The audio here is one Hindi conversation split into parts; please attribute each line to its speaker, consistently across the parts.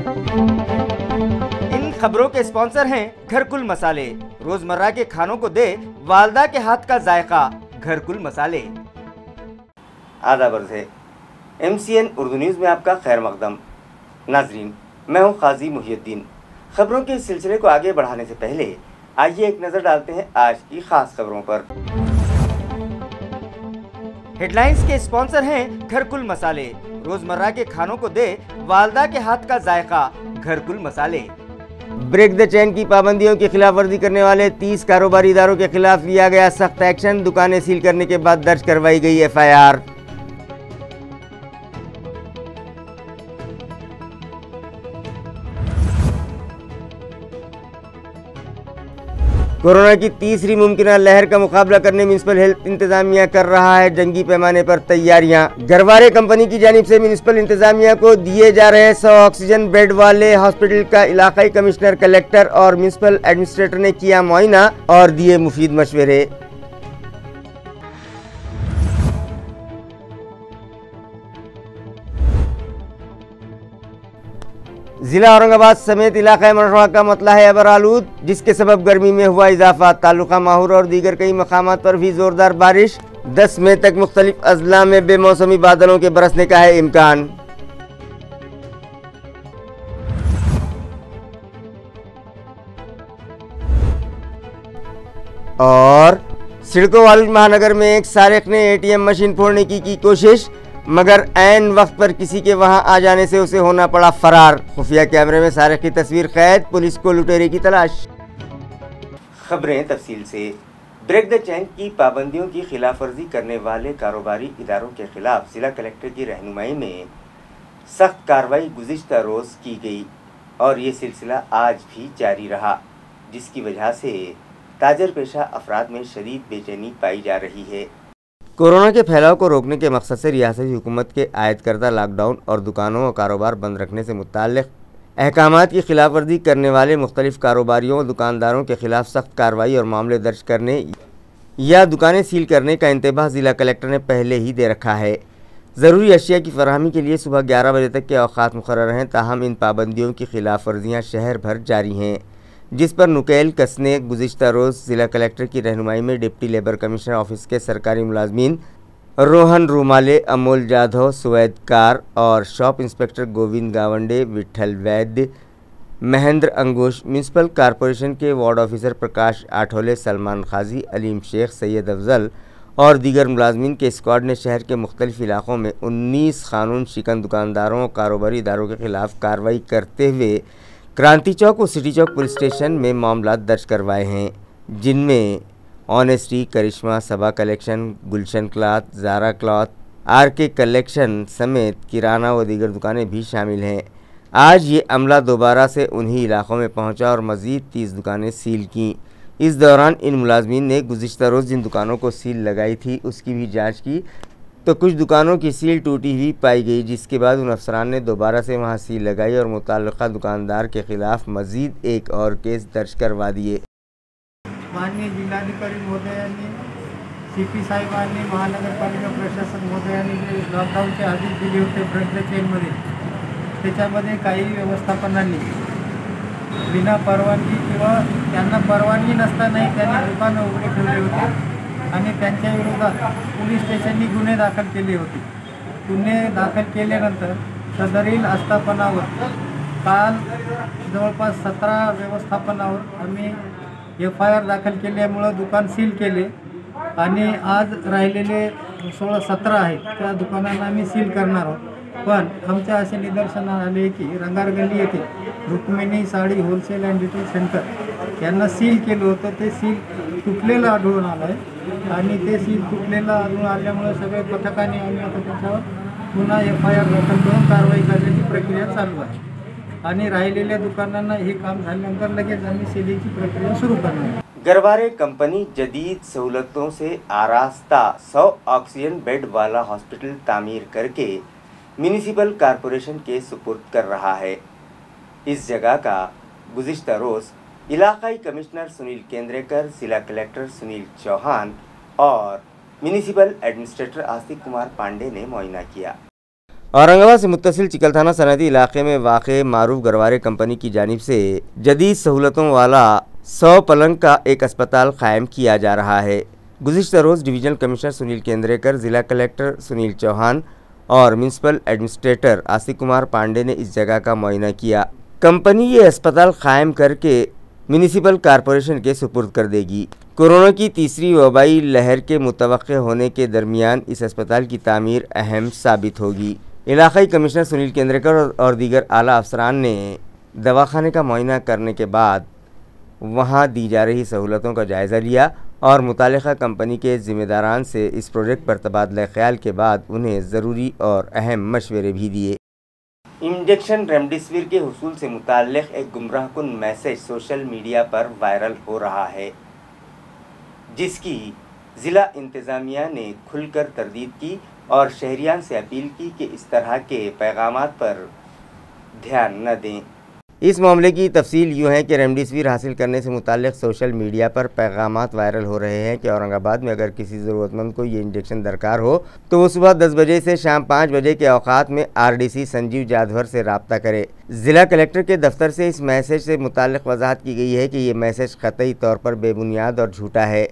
Speaker 1: इन खबरों के स्पॉन्सर हैं घरकुल मसाले। रोजमर्रा के खानों को दे वालदा के हाथ का जायका, घरकुल मसाले। आदाब अर्ज़ है, MCN उर्दू न्यूज़ में आपका खैर मकदम। नाजरीन, मैं हूं काजी मुहियुद्दीन। खबरों के सिलसिले को आगे बढ़ाने से पहले आइए एक नज़र डालते हैं आज की खास खबरों पर। हेडलाइंस के स्पॉन्सर हैं घरकुल मसाले। रोजमर्रा के खानों को दे वालदा के हाथ का जायका, घरकुल मसाले। ब्रेक द चेन की पाबंदियों की खिलाफ वर्जी करने वाले 30 कारोबारी इदारों के खिलाफ लिया गया सख्त एक्शन। दुकानें सील करने के बाद दर्ज करवाई गई FIR। कोरोना की तीसरी मुमकिना लहर का मुकाबला करने म्युनिसिपल हेल्थ इंतजामिया कर रहा है जंगी पैमाने पर तैयारियां। गरवारे कंपनी की जानिब से म्युनिसिपल इंतजामिया को दिए जा रहे 100 ऑक्सीजन बेड वाले हॉस्पिटल का इलाकाई कमिश्नर, कलेक्टर और म्युनिसिपल एडमिनिस्ट्रेटर ने किया मुआयना और दिए मुफीद मशवरे। जिला औरंगाबाद समेत इलाका मरवा का मतला है अबरालूद, जिसके सबब गर्मी में हुआ इजाफा। तालुका माहौर और दीगर कई मकामात पर भी जोरदार बारिश। 10 मई तक मुख्तलिफ अजला में बेमौसमी बादलों के बरसने का है इम्कान। और सिडको वालूज महानगर में एक सारिक ने ATM मशीन फोड़ने की कोशिश, मगर ऐन वक्त पर किसी के वहां आ जाने से उसे होना पड़ा फरार। खुफिया कैमरे में सारिक की तस्वीर कैद, पुलिस को लुटेरे की तलाश। खबरें तफसील से। ब्रेक द चेन की पाबंदियों की खिलाफ वर्जी करने वाले कारोबारी इदारों के खिलाफ जिला कलेक्टर की रहनुमाई में सख्त कार्रवाई गुज़िश्ता रोज़ की गई और ये सिलसिला आज भी जारी रहा, जिसकी वजह से ताजर पेशा अफराद में शदीद बेचैनी पाई जा रही है। कोरोना के फैलाव को रोकने के मकसद से रियासती हुकूमत के आयद करदा लॉकडाउन और दुकानों और कारोबार बंद रखने से मुताल्लिक़ अहकामात की खिलाफ वर्जी करने वाले मुख्तलिफ कारोबारियों और दुकानदारों के खिलाफ सख्त कार्रवाई और मामले दर्ज करने या दुकानें सील करने का इंतबाह ज़िला कलेक्टर ने पहले ही दे रखा है। ज़रूरी अशिया की फराहमी के लिए सुबह 11 बजे तक के औक़ात मुक़र्रर हैं, ताहम इन पाबंदियों की खिलाफ वर्जियाँ शहर भर जारी हैं, जिस पर नुकेल कसने गुज़िश्ता रोज़ ज़िला कलेक्टर की रहनुमाई में डिप्टी लेबर कमिश्नर ऑफिस के सरकारी मुलाजमीन रोहन रूमाले, अमोल जाधव, सुवैद कार और शॉप इंस्पेक्टर गोविंद गावंडे, विठल वैद्य, महेंद्र अंगुश, म्यूनसिपल कॉरपोरेशन के वार्ड ऑफिसर प्रकाश आठोले, सलमान खाजी, अलीम शेख, सैयद अफजल और दीगर मुलाजमीन के स्क्वाड ने शहर के मुख्तलिफ इलाकों में 19 कानून शिकन दुकानदारों और कारोबारी इदारों के खिलाफ कार्रवाई करते हुए क्रांति चौक और सिटी चौक पुलिस स्टेशन में मामला दर्ज करवाए हैं, जिनमें honesty, Karishma, Saba collection, Gulshan cloth, Zara cloth, RK collection समेत किराना व दीगर दुकानें भी शामिल हैं। आज ये अमला दोबारा से उन्हीं इलाकों में पहुंचा और मज़ीद 30 दुकानें सील की। इस दौरान इन मुलाजमीन ने गुज़िश्ता रोज़ जिन दुकानों को सील लगाई थी उसकी भी जाँच की, तो कुछ दुकानों की सील टूटी हुई पाई गई, जिसके बाद उन अफसरान ने दोबारा से वहां सील लगाई और मुताल्लिक़ा दुकानदार के खिलाफ मज़ीद एक और केस दर्ज करवा दिए।
Speaker 2: माननीय जिल्हाधिकारी महोदयांनी, CP साहेबांनी, महानगरपालिका प्रशासन महोदयांनी जे लॉकडाऊनचे आदेश दिले होते ब्रेक द चेनमध्ये, त्याच्यामध्ये काही व्यवस्थापनांनी बिना परवानगी किंवा त्यांना परवानगी नसतानाही त्यांनी दुकानं उघडे ठेवले होते आणि त्यांच्या विरोधात पोलीस स्टेशननी गुन्हे दाखल केले होते। गुन्हे दाखल केल्यानंतर सदरील आस्थापनावर काल जवळपास 17 व्यवस्थापनावर आम्ही FIR दाखल केल्यामुळे दुकान सील केले आणि आज राहिलेले 16-17 आहेत त्या दुकानांना आम्ही सील करणार आहोत। पण आमच्या असे निदर्शनास आले की रंगारगल्ली येथे रुक्मिणी साडी होलसेल अँड रिटेल सेंटर यांना सील केलं होतं, ते सील तुटलेलं आढळून आलं आहे आणि ते सील तुटलेलं आढळून आल्यामुळे सगळे पथकाने आम्ही आता त्याच्यावर पुन्हा FIR दाखल करून कारवाई करण्याची प्रक्रिया चालू आहे आणि राहिलेल्या दुकानांना हे काम झाल्यानंतर लगेच आम्ही सीलिंगची प्रक्रिया सुरू करणार।
Speaker 1: गरवारे कंपनी जदीद सहूलतों से आरास्ता 100 ऑक्सीजन बेड वाला हॉस्पिटल तामीर करके म्यूनिसिपल कॉरपोरेशन के सुपुर्द कर रहा है। इस जगह का गुज़िश्ता रोज़ इलाकाई कमिश्नर सुनील केंद्रेकर, जिला कलेक्टर सुनील चौहान और म्यूनिसिपल एडमिनिस्ट्रेटर आस्तिक कुमार पांडे ने मुआयना किया। औरंगाबाद से मुत्तसिल चिकलथाना सनदी इलाके में वाक़े मारूफ गरवारे कंपनी की जानिब से जदीद सहूलतों वाला 100 पलंग का एक अस्पताल कायम किया जा रहा है। गुज़िश्ता रोज़ डिवीजनल कमिश्नर सुनील केंद्रेकर, ज़िला कलेक्टर सुनील चौहान और म्यूनसिपल एडमिनिस्ट्रेटर आसिफ कुमार पांडे ने इस जगह का मुआयना किया। कंपनी ये अस्पताल कायम करके म्यूनिसिपल कॉरपोरेशन के सुपुर्द कर देगी। कोरोना की तीसरी वबाई लहर के मुतवक्के होने के दरमियान इस अस्पताल की तामीर अहम साबित होगी। इलाकाई कमिश्नर सुनील केंद्रेकर और दीगर आला अफसरान ने दवाखाने का मुआयना करने के बाद वहां दी जा रही सहूलतों का जायज़ा लिया और मुतालिका कंपनी के ज़िम्मेदारान से इस प्रोजेक्ट पर तबादला ख्याल के बाद उन्हें ज़रूरी और अहम मशवरे भी दिए। इंजेक्शन रेमडेसिविर के हुसूल से मुताल्लिक़ एक गुमराहकुन मैसेज सोशल मीडिया पर वायरल हो रहा है, जिसकी ज़िला इंतज़ामिया ने खुलकर तरदीद की और शहरियान से अपील की कि इस तरह के पैगामात पर ध्यान न दें। इस मामले की तफसील यूँ है कि रेमडेसिविर हासिल करने से मुताल्लिक़ सोशल मीडिया पर पैगामात वायरल हो रहे हैं कि औरंगाबाद में अगर किसी ज़रूरतमंद को ये इंजेक्शन दरकार हो तो वो सुबह 10 बजे से शाम 5 बजे के औकात में RDC संजीव जाधवर से रब्ता करे। ज़िला कलेक्टर के दफ्तर से इस मैसेज से मुताल्लिक़ वजाहत की गई है कि ये मैसेज क़तई तौर पर बेबुनियाद और झूठा है,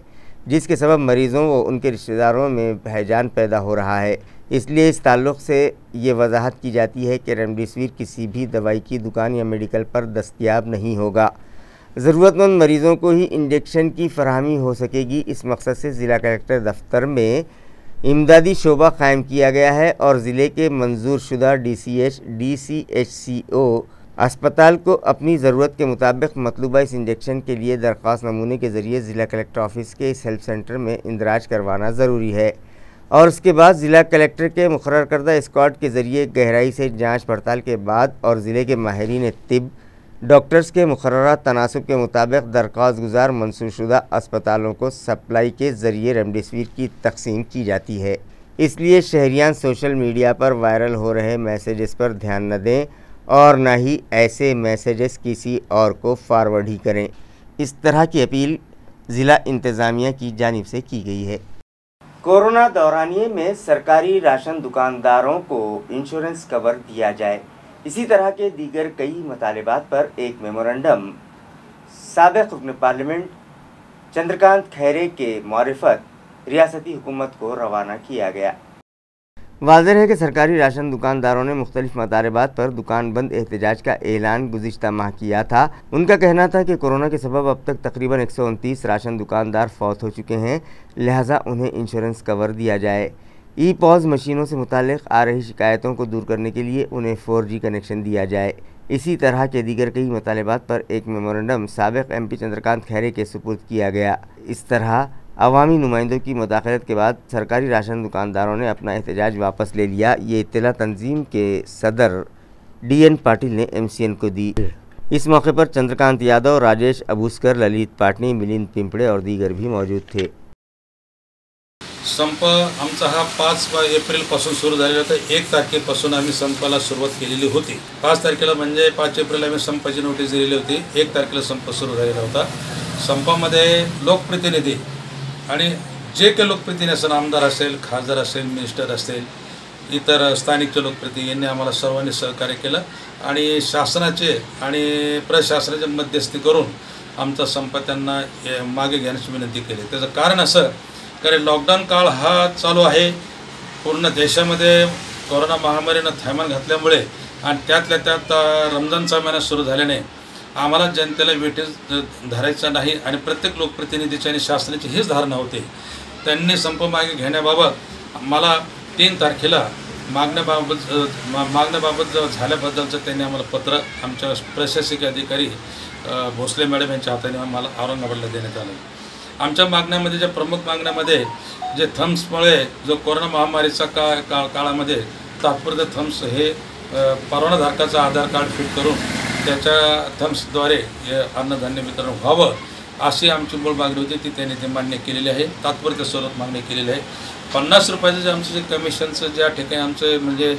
Speaker 1: जिसके सबब मरीज़ों व उनके रिश्तेदारों में हैजान पैदा हो रहा है। इसलिए इस ताल्लुक़ से ये वजाहत की जाती है कि रेमडेसिविर किसी भी दवाई की दुकान या मेडिकल पर दस्तयाब नहीं होगा। ज़रूरतमंद मरीज़ों को ही इंजेक्शन की फराहमी हो सकेगी। इस मकसद से ज़िला कलेक्टर दफ्तर में इमदादी शोबा कायम किया गया है और ज़िले के मंजूर शुदा DCH, DCHCO अस्पताल को अपनी ज़रूरत के मुताबिक मतलूबा इस इंजेक्शन के लिए दरख्वास्त नमूने के ज़रिए ज़िला कलेक्टर ऑफिस के इस हेल्प सेंटर में इंदराज करवाना ज़रूरी है और उसके बाद ज़िला कलेक्टर के मुकर्रर करदा स्क्वाड के ज़रिए गहराई से जांच पड़ताल के बाद और ज़िले के माहिरीन तिब डॉक्टर्स के मुकर्ररा तनासुब के मुताबिक दरख्वास्त गुजार मंसूरशुदा अस्पतालों को सप्लाई के ज़रिए रेमडेसिविर की तकसीम की जाती है। इसलिए शहरियान सोशल मीडिया पर वायरल हो रहे मैसेजेस पर ध्यान न दें और न ही ऐसे मैसेजेस किसी और को फॉरवर्ड ही करें। इस तरह की अपील ज़िला इंतज़ामिया की जानिब से की गई है। कोरोना दौरानिये में सरकारी राशन दुकानदारों को इंश्योरेंस कवर दिया जाए, इसी तरह के दीगर कई मतालिबात पर एक मेमोरेंडम साबिक़ रुकन पार्लियामेंट चंद्रकांत खैरे के मारिफत रियासती हुकूमत को रवाना किया गया। वाज़ेह है कि सरकारी राशन दुकानदारों ने मुख्तलिफ मतालिबात पर दुकान बंद एहतजाज का ऐलान गुज़िश्ता माह किया था। उनका कहना था कि कोरोना के सबब अब तक तकरीबन 129 राशन दुकानदार फौत हो चुके हैं, लिहाजा उन्हें इंश्योरेंस कवर दिया जाए। ई-पॉज मशीनों से मुताल्लिक़ आ रही शिकायतों को दूर करने के लिए उन्हें 4G कनेक्शन दिया जाए। इसी तरह के दीगर कई मतालिबात पर एक मेमोरेंडम साबिक़ MP चंद्रकांत खैरे के सुपुर्द किया गया। इस तरह अवामी नुमाइंदों की मुदाखलत के बाद सरकारी राशन दुकानदारों ने अपना एहतजाज वापस ले लिया। ये इत्तला तंजीम के सदर DN पाटिल ने MCN को दी। इस मौके पर चंद्रकांत यादव, राजेश अबूस्कर, ललित पाटनी, मिलिंद पिंपड़े और दीगर भी मौजूद थे।
Speaker 3: संप आमचा हा 5 एप्रिलपासून सुरू झालेला होता। 1 तारखेपासून आम्ही संपाला सुरुवात केलेली होती। 5 तारखेला म्हणजे 5 एप्रिल आम्ही संपाची नोटीस दिलेली होती। 1 तारखेला संप सुरू झालेला होता। संपामध्ये लोकप्रतिनिधी आणि जे काही लोकप्रतिनिधी असेल, आमदार असेल, खासदार असेल, मिनिस्टर असेल, इतर स्थानिकचे लोकप्रतिनिधी यांनी आम्हाला सर्वांनी सहकार्य केलं आणि शासनाचे आणि प्रशासनाचे मध्यस्थी करून आमचा संप त्यांना मागे घेण्याची विनंती केली। त्याचं कारण असं कारण लॉकडाऊन काळ हा चालू आहे। पूर्ण देशामध्ये कोरोना महामारीनं थैमान घातल्यामुळे आणि त्यातल्या त्यात रमजानचा महिना सुरू झाल्याने आम्हाला जनतेला वेठीस धरायचं नाही आणि प्रत्येक लोकप्रतिनिधीची आणि शासनाची हीच धारणा होती। त्यांनी संप मागे घेण्याबाबत मला 3 तारखेला मागण्याबाबत झाल्याबद्दलचं त्यांनी आम्हाला पत्र आमच्या प्रशासकीय अधिकारी भोसले मॅडम यांच्या हाताने आम्हाला औरंगाबादला देण्यात आलं। आमच्या मागण्यामध्ये ज्या प्रमुख मागण्यामध्ये जे थम्समुळे जो कोरोना महामारीचा काळामध्ये तात्पुरते थम्स हे परवानाधारकाचं आधार कार्ड फिट करून त्याच्या थम्सद्वारे अन्नधान्य वितरण व्हावं अशी आमची मूळ मागणी होती। ती त्यांनी ते मान्य केलेली आहे। तात्पुरत्या स्वरूपात मागणी केलेली आहे। 50 रुपयाचं जे आमचं जे कमिशनचं ज्या ठिकाणी आमचं म्हणजे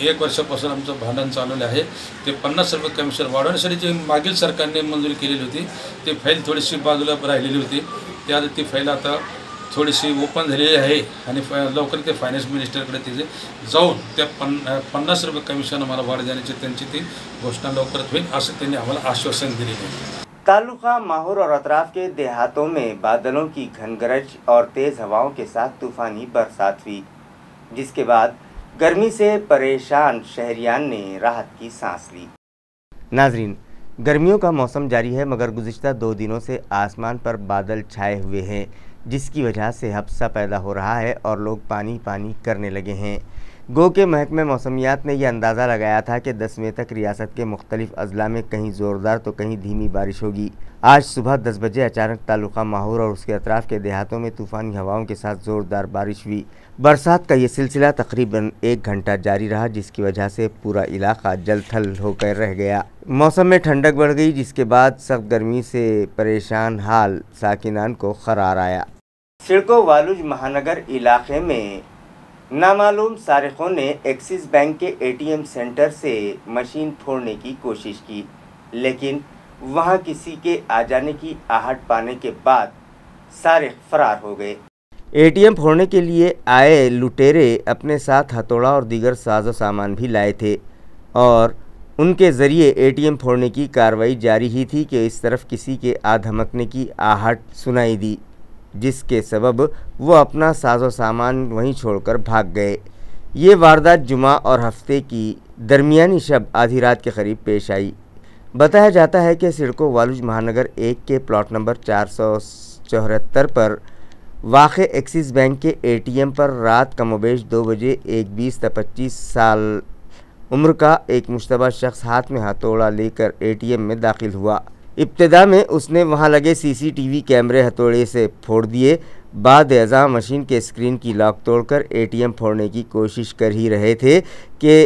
Speaker 3: 1 वर्षापासून आमचं भांडण चालवलं आहे, ते 50 रुपये कमिशन वाढवण्यासाठी जी मागील सरकारने मंजुरी केलेली होती ती फाईल थोडीशी बाजूला राहिलेली होती। ती फाईल आता थोडीशी ओपन झालेली आहे आणि लवकर ते फायनान्स मिनिस्टरकडे तिथे जाऊन त्या 50 रुपये कमिशन आम्हाला वाढ देण्याची त्यांची ती घोषणा लवकरच होईल असं त्यांनी आम्हाला आश्वासन दिलेलं आहे।
Speaker 1: तालुका माहौर और अतराफ के देहातों में बादलों की घनगरज और तेज हवाओं के साथ तूफानी बरसात हुई, जिसके बाद गर्मी से परेशान शहरियान ने राहत की सांस ली। नाजरीन, गर्मियों का मौसम जारी है मगर गुज़िश्ता 2 दिनों से आसमान पर बादल छाए हुए हैं, जिसकी वजह से हफ्सा पैदा हो रहा है और लोग पानी पानी करने लगे हैं। गो के महकमे मौसमियात ने यह अंदाज़ा लगाया था कि 10 मई तक रियासत के मुख्तलिफ अजला में कहीं ज़ोरदार तो कहीं धीमी बारिश होगी। आज सुबह 10 बजे अचानक तालुका माहौर और उसके अतराफ़ के देहातों में तूफ़ानी हवाओं के साथ ज़ोरदार बारिश हुई। बरसात का ये सिलसिला तकरीबन 1 घंटा जारी रहा, जिसकी वजह से पूरा इलाका जल थल होकर रह गया। मौसम में ठंडक बढ़ गई, जिसके बाद सख्त गर्मी से परेशान हाल साकिनान को करार आया। सिड़को वालुज महानगर इलाके में नामालूम सारिकों ने एक्सिस बैंक के एटीएम सेंटर से मशीन फोड़ने की कोशिश की, लेकिन वहां किसी के आ जाने की आहट पाने के बाद सारिक फरार हो गए। एटीएम फोड़ने के लिए आए लुटेरे अपने साथ हथौड़ा और दीगर साजो सामान भी लाए थे और उनके ज़रिए एटीएम फोड़ने की कार्रवाई जारी ही थी कि इस तरफ किसी के आ धमकने की आहट सुनाई दी, जिसके सबब वो अपना साजो सामान वहीं छोड़कर भाग गए। ये वारदात जुमा और हफ्ते की दरमियानी शब आधी रात के करीब पेश आई। बताया जाता है कि सिड़को वालुज महानगर 1 के प्लॉट नंबर 474 पर वाक़े एक्सिस बैंक के एटीएम पर रात कमोबेश 2 बजे एक 20-25 साल उम्र का एक मुश्तबा शख्स हाथ में हथौड़ा लेकर एटीएम में दाखिल हुआ। इब्तिदा में उसने वहां लगे सीसीटीवी कैमरे हथौड़े से फोड़ दिए। बाद अज़ा मशीन के स्क्रीन की लॉक तोड़कर एटीएम फोड़ने की कोशिश कर ही रहे थे कि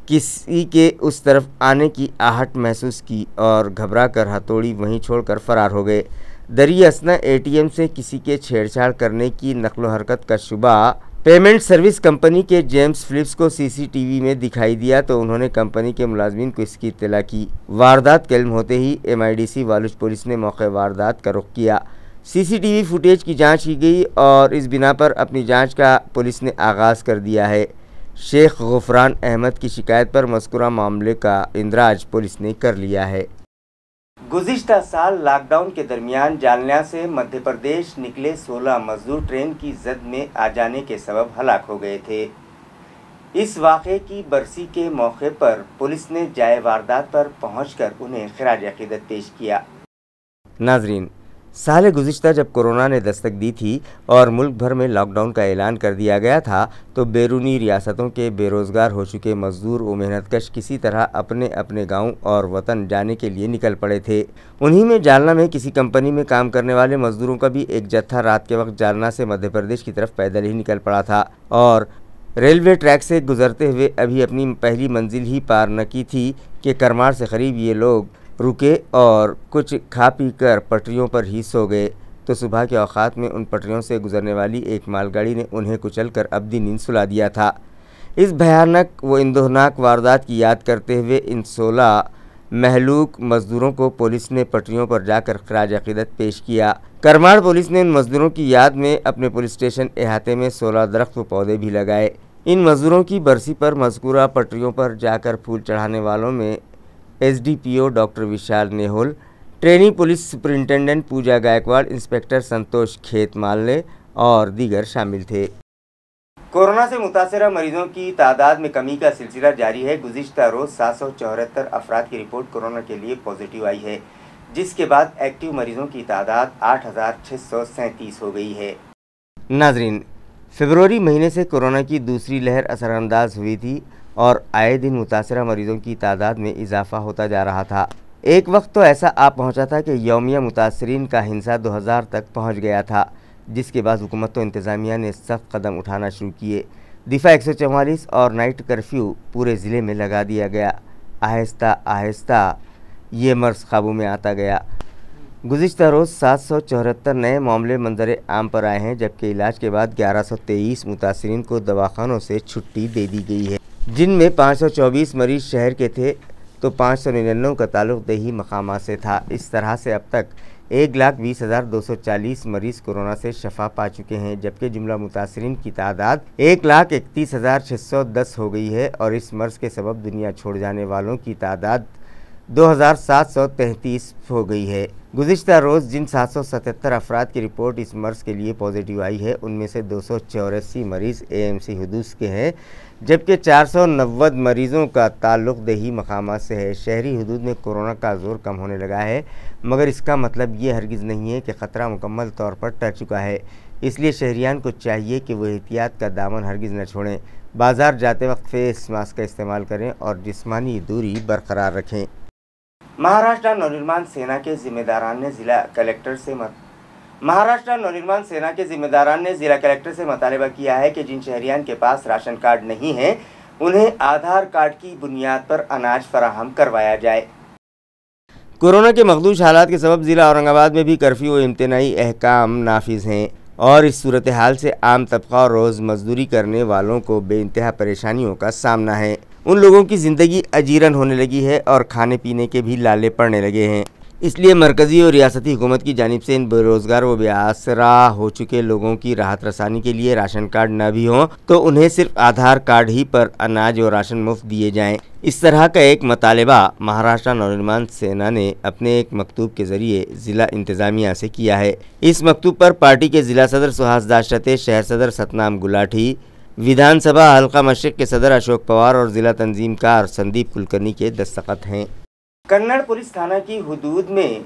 Speaker 1: किसी के उस तरफ आने की आहट महसूस की और घबरा कर हथौड़ी वहीं छोड़कर फरार हो गए। दरियासना एटीएम से किसी के छेड़छाड़ करने की नकलो हरकत का शुबा पेमेंट सर्विस कंपनी के जेम्स फिलिप्स को सीसीटीवी में दिखाई दिया तो उन्होंने कंपनी के मुलाजमीन को इसकी इत्तला की। वारदात के इल्म होते ही MIDC वालुज पुलिस ने मौके वारदात का रुख किया। सीसीटीवी फुटेज की जांच की गई और इस बिना पर अपनी जांच का पुलिस ने आगाज़ कर दिया है। शेख गुफरान अहमद की शिकायत पर मज़कूरा मामले का इंदराज पुलिस ने कर लिया है। गुज़िश्ता साल लॉकडाउन के दरमियान जालना से मध्य प्रदेश निकले 16 मजदूर ट्रेन की जद में आ जाने के सबब हलाक हो गए थे। इस वाक़े की बरसी के मौके पर पुलिस ने जाए वारदात पर पहुंचकर उन्हें खिराज अक़ीदत पेश किया। नाजरीन, साल गुज़िश्ता जब कोरोना ने दस्तक दी थी और मुल्क भर में लॉकडाउन का ऐलान कर दिया गया था तो बैरूनी रियासतों के बेरोज़गार हो चुके मज़दूर व मेहनतकश किसी तरह अपने अपने गांव और वतन जाने के लिए निकल पड़े थे। उन्हीं में जालना में किसी कंपनी में काम करने वाले मज़दूरों का भी एक जत्था रात के वक्त जालना से मध्य प्रदेश की तरफ पैदल ही निकल पड़ा था और रेलवे ट्रैक से गुजरते हुए अभी अपनी पहली मंजिल ही पार न की थी कि करमार से करीब ये लोग रुके और कुछ खा पी कर पटरियों पर ही सो गए तो सुबह के औकात में उन पटरियों से गुजरने वाली एक मालगाड़ी ने उन्हें कुचलकर अब्दी नींद सुला दिया था। इस भयानक व इंदोहनाक वारदात की याद करते हुए इन 16 महलूक मज़दूरों को पुलिस ने पटरियों पर जाकर खिराज अक़ीदत पेश किया। करमाड़ पुलिस ने इन मज़दूरों की याद में अपने पुलिस स्टेशन अहाते में 16 दरख्त व पौधे भी लगाए। इन मज़दूरों की बरसी पर मज़कूरा पटरियों पर जाकर फूल चढ़ाने वालों में SDPO डॉक्टर विशाल नेहोल, ट्रेनी पुलिस सुपरिंटेंडेंट पूजा गायकवाड़, इंस्पेक्टर संतोष खेतमालने और दीगर शामिल थे। कोरोना से मुतासरा मरीजों की तादाद में कमी का सिलसिला जारी है। गुज़िश्ता रोज़ 774 अफराद की रिपोर्ट कोरोना के लिए पॉजिटिव आई है, जिसके बाद एक्टिव मरीजों की तादाद 8637 हो गई है। नाजरीन, फरवरी महीने से कोरोना की दूसरी लहर असरअंदाज हुई थी और आए दिन मुतासरा मरीजों की तादाद में इजाफा होता जा रहा था। एक वक्त तो ऐसा आ पहुंचा था कि यौमिया मुतासरीन का हिंसा 2000 तक पहुंच गया था, जिसके बाद हुकूमत व इंतज़ामिया ने सख्त कदम उठाना शुरू किए। दिफा 144 और नाइट कर्फ्यू पूरे ज़िले में लगा दिया गया। आहिस्ता आहिस्ता ये मर्ज़ काबू में आता गया। गुज़िश्ता रोज़ 774 नए मामले मंजर आम पर आए हैं, जबकि इलाज के बाद 1123 मुतासरीन को दवाखानों से छुट्टी दे दी गई है, जिनमें 524 मरीज़ शहर के थे तो 599 का ताल्लुक़ दही मकामात से था। इस तरह से अब तक 1,20,240 मरीज कोरोना से शफा पा चुके हैं, जबकि जुमला मुतासरीन की तादाद 1,31,610 हो गई है और इस मर्ज के सबब दुनिया छोड़ जाने वालों की तादाद 2,733 हो गई है। गुज़िश्ता रोज़ जिन 777 अफराद की रिपोर्ट इस मर्ज़ के लिए पॉजिटिव आई है, उनमें से 284 मरीज़ AMC हुदूस के हैं, जबकि 490 मरीज़ों का ताल्लुक़ देही मकामात से है। शहरी हुदूद में कोरोना का जोर कम होने लगा है, मगर इसका मतलब ये हरगिज़ नहीं है कि ख़तरा मुकम्मल तौर पर टल चुका है। इसलिए शहरियान को चाहिए कि वह एहतियात का दामन हरगिज़ न छोड़ें, बाज़ार जाते वक्त फेस मास्क का इस्तेमाल करें और जिस्मानी दूरी बरकरार रखें। महाराष्ट्र नवनिर्माण सेना के जिम्मेदारान ने जिला कलेक्टर से मुतालबा किया है कि जिन शहरियान के पास राशन कार्ड नहीं है, उन्हें आधार कार्ड की बुनियाद पर अनाज फराहम करवाया जाए। कोरोना के मखदूश हालात के सबब ज़िला औरंगाबाद में भी कर्फ्यू व इम्तनाई अहकाम नाफिज हैं और इस सूरत हाल से आम तबका और रोज़ मजदूरी करने वालों को बेइंतहा परेशानियों का सामना है। उन लोगों की ज़िंदगी अजीरन होने लगी है और खाने पीने के भी लाले पड़ने लगे हैं। इसलिए मरकज़ी और रियासती हुकूमत की जानिब से इन बेरोज़गार व बेआसरा हो चुके लोगों की राहत रसानी के लिए राशन कार्ड न भी हों तो उन्हें सिर्फ आधार कार्ड ही पर अनाज और राशन मुफ्त दिए जाएं। इस तरह का एक मुतालबा महाराष्ट्र नवनिर्माण सेना ने अपने एक मकतूब के ज़रिए ज़िला इंतज़ामिया से किया है। इस मकतूब पर पार्टी के ज़िला सदर सुहास दाशरथे, शहर सदर सतनाम गुलाठी, विधानसभा हल्का मशरिक़ के सदर अशोक पवार और ज़िला तंजीमकार संदीप कुलकर्णी के दस्तखत हैं। कन्नड़ पुलिस थाना की हुदूद में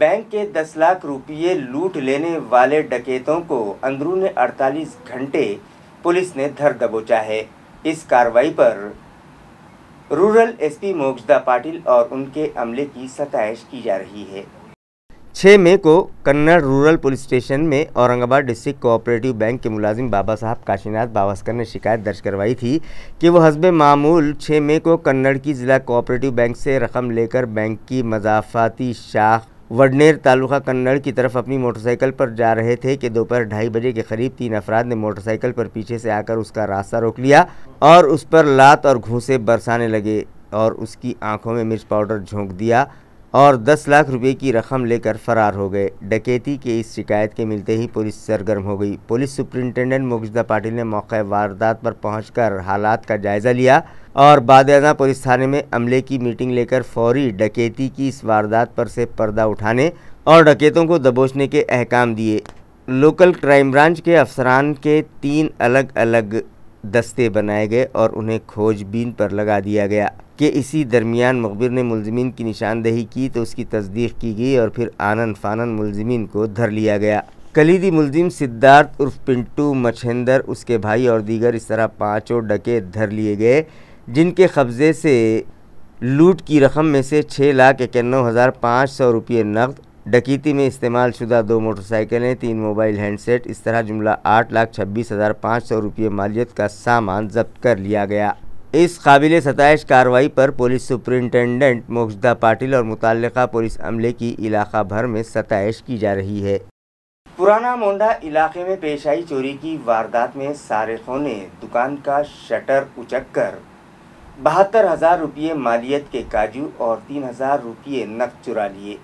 Speaker 1: बैंक के 10 लाख रुपये लूट लेने वाले डकैतों को अंदरून 48 घंटे पुलिस ने धर दबोचा है। इस कार्रवाई पर रूरल SP मोक्षदा पाटिल और उनके अमले की सताइश की जा रही है। 6 मई को कन्नड़ रूरल पुलिस स्टेशन में औरंगाबाद डिस्ट्रिक्ट कोऑपरेटिव बैंक के मुलाजिम बाबा साहब काशीनाथ बावस्कर ने शिकायत दर्ज करवाई थी कि वो हस्बे मामूल 6 मई को कन्नड़ की ज़िला कोऑपरेटिव बैंक से रकम लेकर बैंक की मज़ाफ़ाती शाख वडनेर तालुका कन्नड़ की तरफ अपनी मोटरसाइकिल पर जा रहे थे कि दोपहर 2:30 बजे के करीब 3 अफराद ने मोटरसाइकिल पर पीछे से आकर उसका रास्ता रोक लिया और उस पर लात और घूंसे बरसाने लगे और उसकी आंखों में मिर्च पाउडर झोंक दिया और 10 लाख रुपए की रकम लेकर फरार हो गए। डकैती के इस शिकायत के मिलते ही पुलिस सरगर्म हो गई। पुलिस सुपरिंटेंडेंट मोक्षदा पाटिल ने मौके वारदात पर पहुंचकर हालात का जायज़ा लिया और बादशाह पुलिस थाने में अमले की मीटिंग लेकर फौरी डकैती की इस वारदात पर से पर्दा उठाने और डकैतों को दबोचने के अहकाम दिए। लोकल क्राइम ब्रांच के अफसरान के 3 अलग अलग दस्ते बनाए गए और उन्हें खोजबीन पर लगा दिया गया कि इसी दरमियान मुखबिर ने मुलजिमीन की निशानदेही की तो उसकी तस्दीक की गई और फिर आनन फानन मुलजिमीन को धर लिया गया। कलीदी मुलजिम सिद्धार्थ उर्फ पिंटू मछेंदर, उसके भाई और दीगर इस तरह 5 डकैत धर लिए गए, जिनके कब्ज़े से लूट की रकम में से 6,91,500 रुपये नकद, डकैती में इस्तेमाल शुदा 2 मोटरसाइकिलें, 3 मोबाइल हैंडसेट, इस तरह जुमला 8,26,500 रुपये मालियत का सामान जब्त कर लिया गया। इस काबिल सताइश कार्रवाई पर पुलिस सुपरिंटेंडेंट मोक्षदा पाटिल और मुतल्लिका पुलिस अमले की इलाका भर में सताइश की जा रही है। पुराना मोंडा इलाके में पेश आई चोरी की वारदात में सारिकों ने दुकान का शटर उचककर 72,000 रुपये मालियत के काजू और 3,000 रुपये नकद चुरा लिए।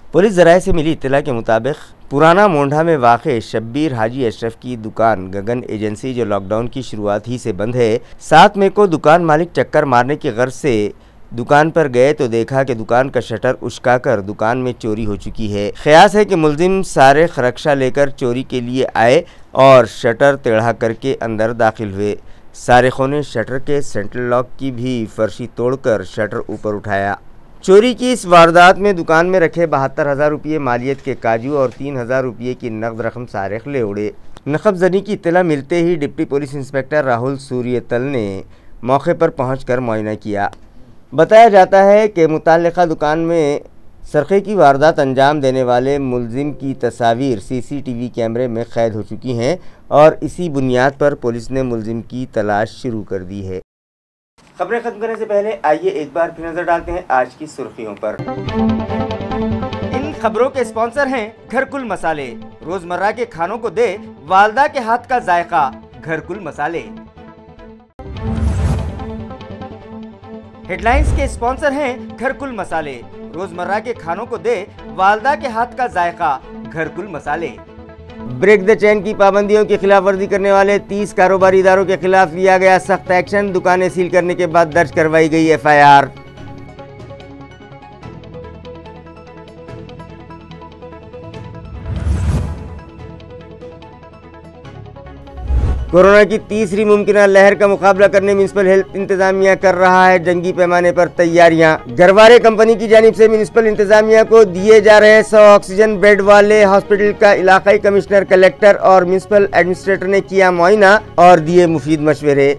Speaker 1: पुलिस ज़राए से मिली इत्तला के मुताबिक पुराना मोंढा में वाक़े शब्बीर हाजी अशरफ की दुकान गगन एजेंसी, जो लॉकडाउन की शुरुआत ही से बंद है, 7 मई को दुकान मालिक चक्कर मारने की गर्ज से दुकान पर गए तो देखा कि दुकान का शटर उचकाकर दुकान में चोरी हो चुकी है। ख़यास है कि मुलजिम सारिक रक्षा लेकर चोरी के लिए आए और शटर टेढ़ा करके अंदर दाखिल हुए। सारिकों ने शटर के सेंट्रल लॉक की भी फर्शी तोड़कर शटर ऊपर उठाया। चोरी की इस वारदात में दुकान में रखे 72,000 रुपये मालियत के काजू और 3,000 रुपये की नकद रकम सारिक ले उड़े। नकबजनी की इत्तला मिलते ही डिप्टी पुलिस इंस्पेक्टर राहुल सूर्यतल ने मौके पर पहुंचकर मुआयना किया। बताया जाता है कि मुतल्लिका दुकान में सरक़े की वारदात अंजाम देने वाले मुलजिम की तस्वीर CCTV कैमरे में कैद हो चुकी हैं और इसी बुनियाद पर पुलिस ने मुलजिम की तलाश शुरू कर दी है। खबरें खत्म करने से पहले आइए एक बार फिर नजर डालते हैं आज की सुर्खियों पर। इन खबरों के स्पॉन्सर हैं घरकुल मसाले। रोजमर्रा के खानों को दे वालदा के हाथ का जायका, घरकुल मसाले। हेडलाइंस के स्पॉन्सर हैं घरकुल मसाले। रोजमर्रा के खानों को दे वालदा के हाथ का जायका, घरकुल मसाले। ब्रेक द चेन की पाबंदियों की खिलाफ वर्जी करने वाले 30 कारोबारी इदारों के खिलाफ लिया गया सख्त एक्शन। दुकानें सील करने के बाद दर्ज करवाई गई FIR। कोरोना की तीसरी मुमकिन लहर का मुकाबला करने म्युनिसिपल हेल्थ इंतजामिया कर रहा है जंगी पैमाने पर तैयारियां। गरवारे कंपनी की जानिब से म्युनिसिपल इंतजामिया को दिए जा रहे 100 ऑक्सीजन बेड वाले हॉस्पिटल का इलाकाई कमिश्नर, कलेक्टर और म्युनिसिपल एडमिनिस्ट्रेटर ने किया मुआयना और दिए मुफीद मशवरे।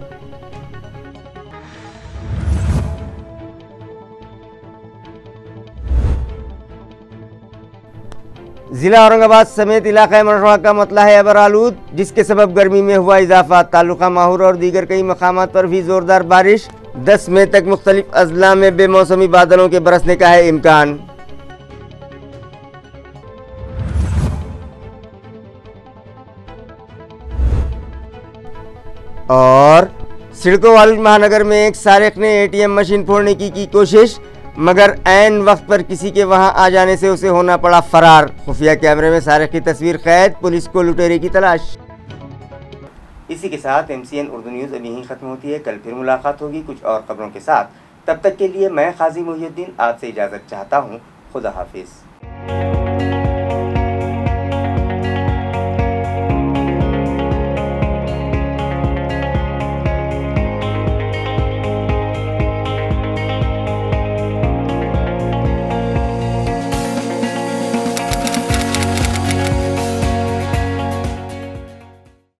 Speaker 1: जिला औरंगाबाद समेत इलाका मरहवा का मतला है अबरालूद, जिसके सबब गर्मी में हुआ इजाफा। तालुका माहौर और दीगर कई मकामात पर भी जोरदार बारिश। 10 मई तक मुख्तलिफ अजला में बेमौसमी बादलों के बरसने का है इम्कान। और सिडको वालिद महानगर में एक सारिक ने ATM मशीन फोड़ने की कोशिश, मगर ऐन वक्त पर किसी के वहां आ जाने से उसे होना पड़ा फरार। खुफिया कैमरे में सारिक की तस्वीर कैद, पुलिस को लुटेरे की तलाश। इसी के साथ MCN उर्दू न्यूज़ अब यहीं खत्म होती है। कल फिर मुलाकात होगी कुछ और खबरों के साथ। तब तक के लिए मैं काजी मोहिउद्दीन आपसे इजाज़त चाहता हूँ। खुदा हाफिज़।